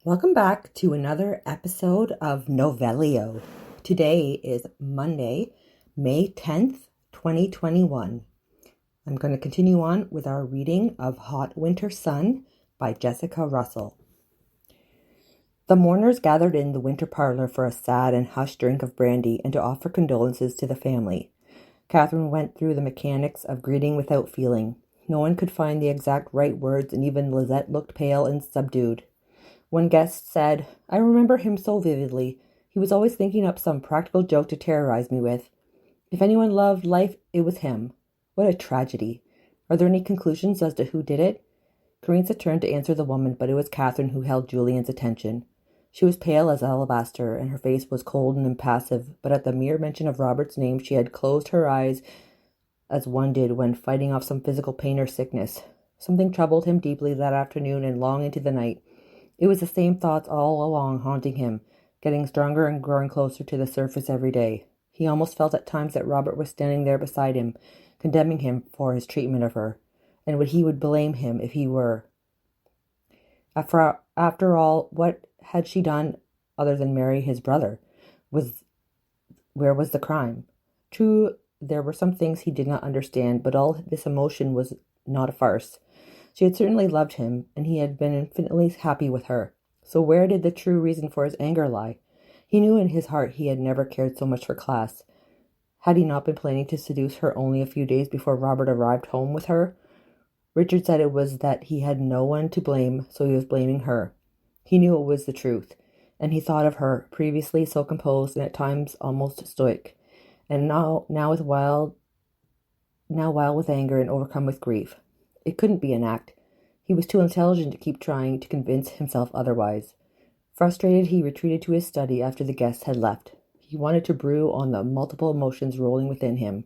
Welcome back to another episode of Novelio. Today is Monday, May 10th, 2021. I'm going to continue on with our reading of Hot Winter Sun by Jessica Russell. The mourners gathered in the winter parlor for a sad and hushed drink of brandy and to offer condolences to the family. Catherine went through the mechanics of greeting without feeling. No one could find the exact right words, and even Lizette looked pale and subdued. One guest said, "I remember him so vividly. He was always thinking up some practical joke to terrorize me with. If anyone loved life, it was him. What a tragedy. Are there any conclusions as to who did it?" Carissa turned to answer the woman, but it was Catherine who held Julian's attention. She was pale as alabaster, and her face was cold and impassive, but at the mere mention of Robert's name she had closed her eyes as one did when fighting off some physical pain or sickness. Something troubled him deeply that afternoon and long into the night. It was the same thoughts all along haunting him, getting stronger and growing closer to the surface every day. He almost felt at times that Robert was standing there beside him, condemning him for his treatment of her, and he would blame him if he were. After all, what had she done other than marry his brother? Where was the crime? True, there were some things he did not understand, but all this emotion was not a farce. She had certainly loved him, and he had been infinitely happy with her. So where did the true reason for his anger lie? He knew in his heart he had never cared so much for Class. Had he not been planning to seduce her only a few days before Robert arrived home with her? Richard said it was that he had no one to blame, so he was blaming her. He knew it was the truth, and he thought of her, previously so composed and at times almost stoic, and now wild with anger and overcome with grief. It couldn't be an act. He was too intelligent to keep trying to convince himself otherwise. Frustrated, he retreated to his study after the guests had left. He wanted to brew on the multiple emotions rolling within him.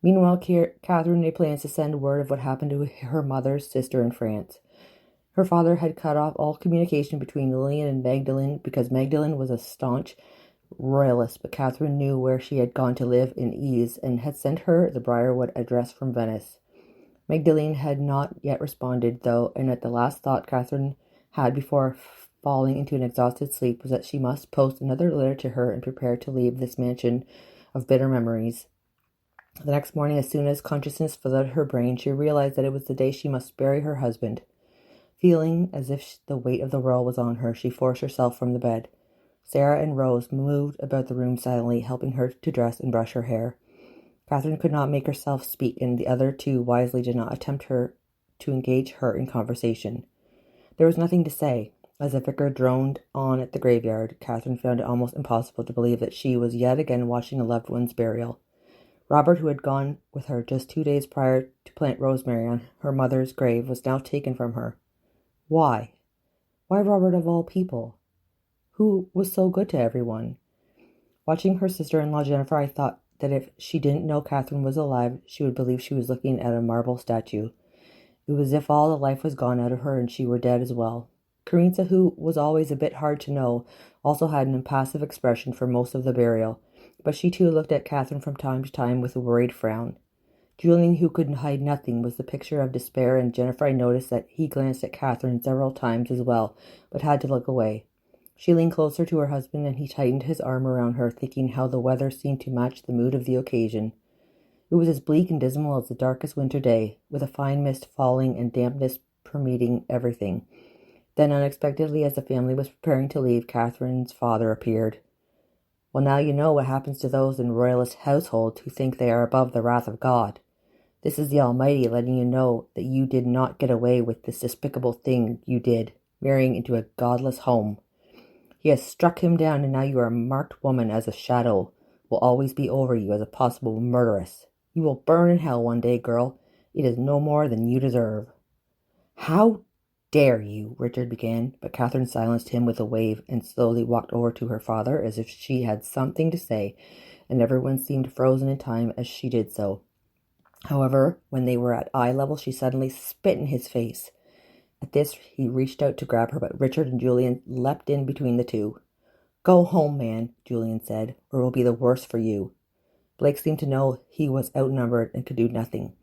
Meanwhile, Catherine made plans to send word of what happened to her mother's sister in France. Her father had cut off all communication between Lillian and Magdalene because Magdalene was a staunch royalist, but Catherine knew where she had gone to live in ease and had sent her the Briarwood address from Venice. Magdalene had not yet responded, though, and at the last thought Catherine had before falling into an exhausted sleep was that she must post another letter to her and prepare to leave this mansion of bitter memories. The next morning, as soon as consciousness flooded her brain, she realized that it was the day she must bury her husband. Feeling as if the weight of the world was on her, she forced herself from the bed. Sarah and Rose moved about the room silently, helping her to dress and brush her hair. Catherine could not make herself speak, and the other two wisely did not attempt to engage her in conversation. There was nothing to say. As the vicar droned on at the graveyard, Catherine found it almost impossible to believe that she was yet again watching a loved one's burial. Robert, who had gone with her just 2 days prior to plant rosemary on her mother's grave, was now taken from her. Why? Why Robert of all people? Who was so good to everyone? Watching her sister-in-law Jennifer, I thought that if she didn't know Catherine was alive, she would believe she was looking at a marble statue. It was as if all the life was gone out of her and she were dead as well. Carissa, who was always a bit hard to know, also had an impassive expression for most of the burial, but she too looked at Catherine from time to time with a worried frown. Julian, who could hide nothing, was the picture of despair, and Jennifer, I noticed that he glanced at Catherine several times as well, but had to look away. She leaned closer to her husband, and he tightened his arm around her, thinking how the weather seemed to match the mood of the occasion. It was as bleak and dismal as the darkest winter day, with a fine mist falling and dampness permeating everything. Then, unexpectedly, as the family was preparing to leave, Catherine's father appeared. "Well, now you know what happens to those in royalist households who think they are above the wrath of God. This is the Almighty letting you know that you did not get away with this despicable thing you did, marrying into a godless home. He has struck him down, and now you are a marked woman as a shadow will always be over you as a possible murderess. You will burn in hell one day, girl. It is no more than you deserve." "How dare you?" Richard began, but Catherine silenced him with a wave and slowly walked over to her father as if she had something to say, and everyone seemed frozen in time as she did so. However, when they were at eye level, she suddenly spit in his face. At this, he reached out to grab her, but Richard and Julian leapt in between the two. "Go home, man," Julian said, "or it will be the worse for you." Blake seemed to know he was outnumbered and could do nothing.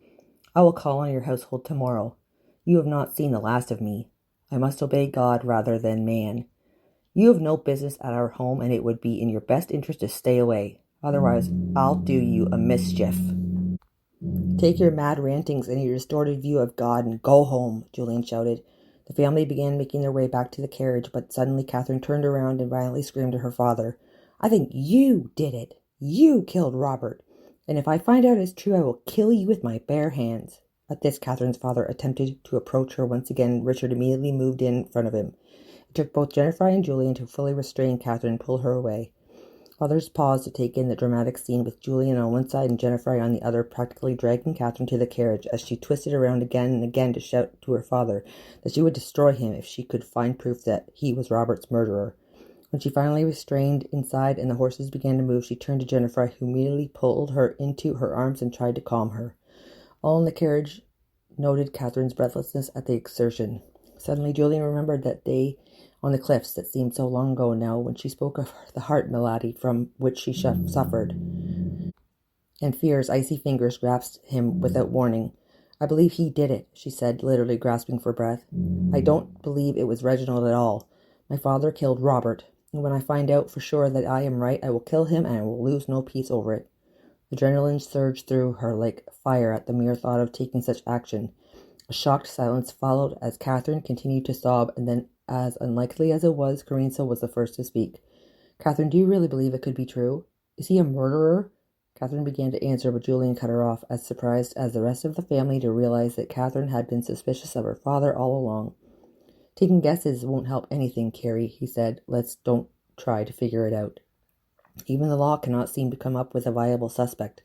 "I will call on your household tomorrow. You have not seen the last of me." I must obey God rather than man. You have no business at our home, and it would be in your best interest to stay away. Otherwise, I'll do you a mischief. Take your mad rantings and your distorted view of God and go home, Julian shouted. The family began making their way back to the carriage, but suddenly Catherine turned around and violently screamed at her father. I think you did it. You killed Robert. And if I find out it's true, I will kill you with my bare hands. At this, Catherine's father attempted to approach her once again. Richard immediately moved in front of him. It took both Jennifer and Julian to fully restrain Catherine and pull her away. Others paused to take in the dramatic scene with Julian on one side and Jennifer on the other, practically dragging Catherine to the carriage as she twisted around again and again to shout to her father that she would destroy him if she could find proof that he was Robert's murderer. When she finally restrained inside and the horses began to move, she turned to Jennifer, who immediately pulled her into her arms and tried to calm her. All in the carriage noted Catherine's breathlessness at the exertion. Suddenly Julian remembered that day on the cliffs that seemed so long ago now, when she spoke of the heart malady from which she suffered, and fear's icy fingers grasped him without warning. I believe he did it, she said, literally grasping for breath. I don't believe it was Reginald at all. My father killed Robert, and when I find out for sure that I am right, I will kill him, and I will lose no peace over it. Adrenaline surged through her like fire at the mere thought of taking such action. A shocked silence followed as Catherine continued to sob, and then, as unlikely as it was, Carissa was the first to speak. Catherine, do you really believe it could be true? Is he a murderer? Catherine began to answer, but Julian cut her off, as surprised as the rest of the family to realize that Catherine had been suspicious of her father all along. Taking guesses won't help anything, Carrie, he said. Let's don't try to figure it out. Even the law cannot seem to come up with a viable suspect.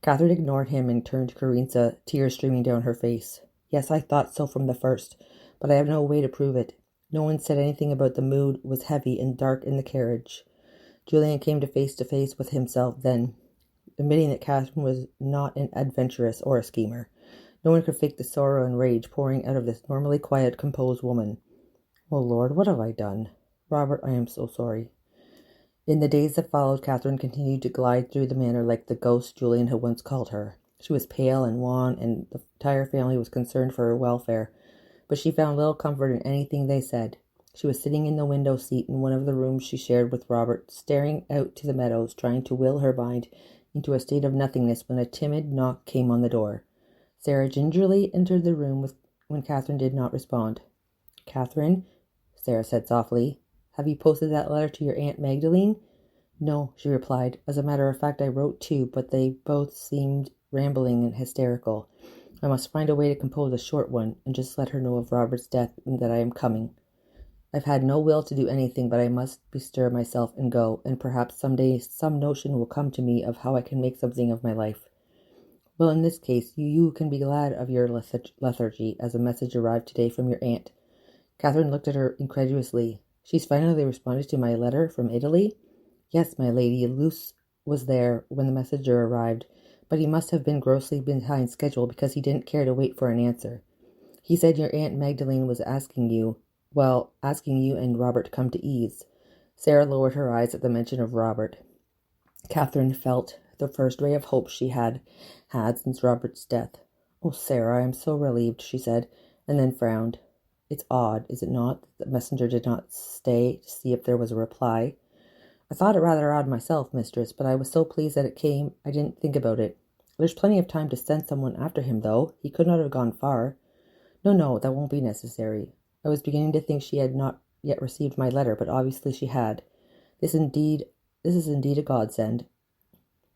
Catherine ignored him and turned to Carissa, tears streaming down her face. Yes, I thought so from the first, but I have no way to prove it. No one said anything about the mood was heavy and dark in the carriage. Julian came to face with himself then, admitting that Catherine was not an adventuress or a schemer. No one could fake the sorrow and rage pouring out of this normally quiet, composed woman. Oh, Lord, what have I done? Robert, I am so sorry. In the days that followed, Catherine continued to glide through the manor like the ghost Julian had once called her. She was pale and wan, and the entire family was concerned for her welfare, but she found little comfort in anything they said. She was sitting in the window seat in one of the rooms she shared with Robert, staring out to the meadows, trying to will her mind into a state of nothingness when a timid knock came on the door. Sarah gingerly entered the room when Catherine did not respond. Catherine, Sarah said softly, have you posted that letter to your Aunt Magdalene? No, she replied. As a matter of fact, I wrote two, but they both seemed rambling and hysterical. I must find a way to compose a short one and just let her know of Robert's death and that I am coming. I've had no will to do anything, but I must bestir myself and go, and perhaps someday some notion will come to me of how I can make something of my life. Well, in this case, you can be glad of your lethargy, as a message arrived today from your aunt. Catherine looked at her incredulously. She's finally responded to my letter from Italy? Yes, my lady. Luce was there when the messenger arrived, but he must have been grossly behind schedule because he didn't care to wait for an answer. He said your Aunt Magdalene was asking you and Robert to come to Ease. Sarah lowered her eyes at the mention of Robert. Catherine felt the first ray of hope she had since Robert's death. Oh, Sarah, I am so relieved, she said, and then frowned. It's odd, is it not, that the messenger did not stay to see if there was a reply? I thought it rather odd myself, mistress, but I was so pleased that it came, I didn't think about it. There's plenty of time to send someone after him, though. He could not have gone far. No, that won't be necessary. I was beginning to think she had not yet received my letter, but obviously she had. This is indeed a godsend.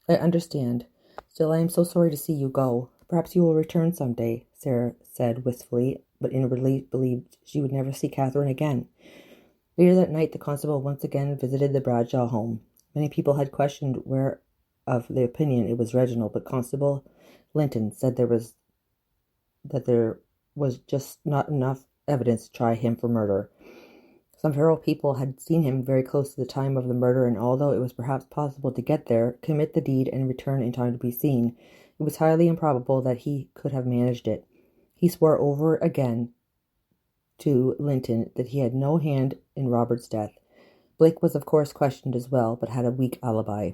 I understand. Still, I am so sorry to see you go. Perhaps you will return some day, Sarah said wistfully, but inwardly believed she would never see Catherine again. Later that night, the constable once again visited the Bradshaw home. Many people had questioned where of the opinion it was Reginald, but Constable Linton said there was just not enough evidence to try him for murder. Some feral people had seen him very close to the time of the murder, and although it was perhaps possible to get there, commit the deed, and return in time to be seen, it was highly improbable that he could have managed it. He swore over again to Linton that he had no hand in Robert's death. Blake was of course questioned as well, but had a weak alibi.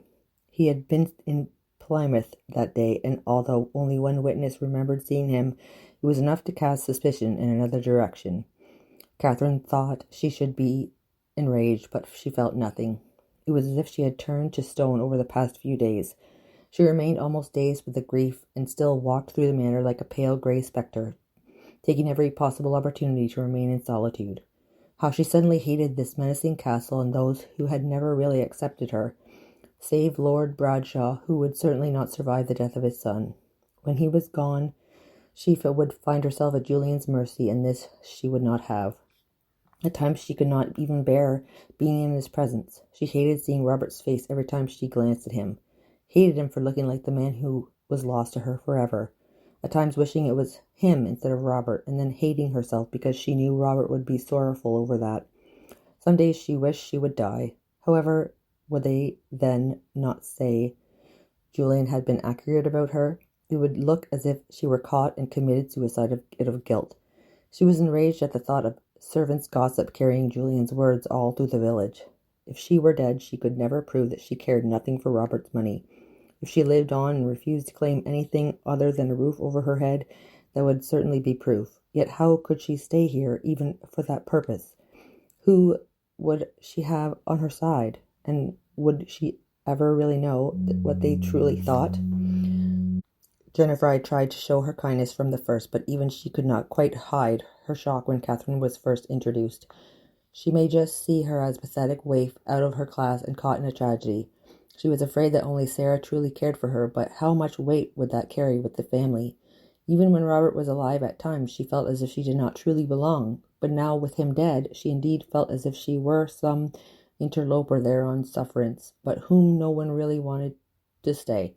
He had been in Plymouth that day, and although only one witness remembered seeing him, it was enough to cast suspicion in another direction. Catherine thought she should be enraged, but she felt nothing. It was as if she had turned to stone over the past few days. She remained almost dazed with the grief, and still walked through the manor like a pale grey spectre, taking every possible opportunity to remain in solitude. How she suddenly hated this menacing castle and those who had never really accepted her, save Lord Bradshaw, who would certainly not survive the death of his son. When he was gone, she would find herself at Julian's mercy, and this she would not have. At times she could not even bear being in his presence. She hated seeing Robert's face every time she glanced at him, hated him for looking like the man who was lost to her forever, at times wishing it was him instead of Robert, and then hating herself because she knew Robert would be sorrowful over that. Some days she wished she would die. However, would they then not say Julian had been accurate about her? It would look as if she were caught and committed suicide out of guilt. She was enraged at the thought of servants' gossip carrying Julian's words all through the village. If she were dead, she could never prove that she cared nothing for Robert's money. If she lived on and refused to claim anything other than a roof over her head, that would certainly be proof. Yet how could she stay here even for that purpose? Who would she have on her side? And would she ever really know what they truly thought? Jennifer had tried to show her kindness from the first, but even she could not quite hide her shock when Catherine was first introduced. She may just see her as a pathetic waif out of her class and caught in a tragedy. She was afraid that only Sarah truly cared for her, but how much weight would that carry with the family? Even when Robert was alive at times, she felt as if she did not truly belong, but now with him dead, she indeed felt as if she were some interloper there on sufferance, but whom no one really wanted to stay.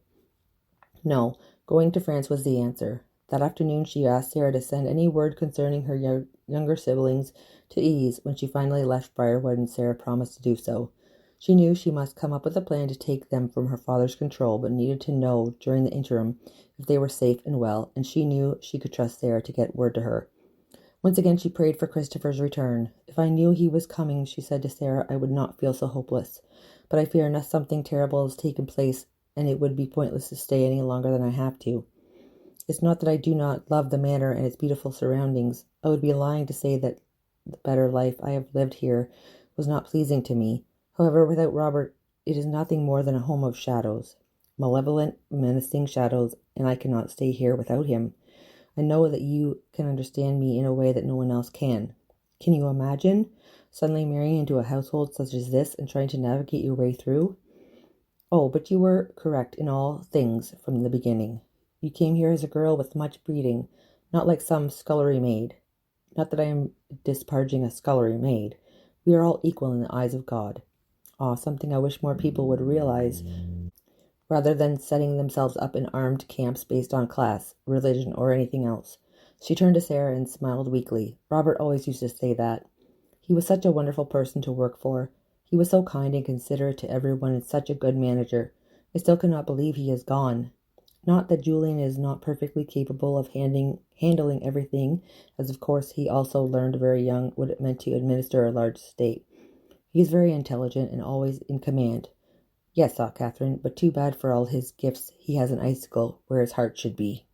No, going to France was the answer. That afternoon she asked Sarah to send any word concerning her younger siblings to ease when she finally left Briarwood, and Sarah promised to do so. She knew she must come up with a plan to take them from her father's control, but needed to know during the interim if they were safe and well, and she knew she could trust Sarah to get word to her. Once again she prayed for Christopher's return. If I knew he was coming, she said to Sarah, I would not feel so hopeless. But I fear something terrible has taken place, and it would be pointless to stay any longer than I have to. It's not that I do not love the manor and its beautiful surroundings. I would be lying to say that the better life I have lived here was not pleasing to me. However, without Robert, it is nothing more than a home of shadows, malevolent, menacing shadows, and I cannot stay here without him. I know that you can understand me in a way that no one else can. Can you imagine suddenly marrying into a household such as this and trying to navigate your way through? Oh, but you were correct in all things from the beginning. You came here as a girl with much breeding, not like some scullery maid. Not that I am disparaging a scullery maid. We are all equal in the eyes of God. Something I wish more people would realize, rather than setting themselves up in armed camps based on class, religion, or anything else. She turned to Sarah and smiled weakly. Robert always used to say that. He was such a wonderful person to work for. He was so kind and considerate to everyone and such a good manager. I still cannot believe he is gone. Not that Julian is not perfectly capable of handling everything, as of course he also learned very young what it meant to administer a large estate. He is very intelligent and always in command. Yes, thought Catherine, but too bad for all his gifts he has an icicle where his heart should be.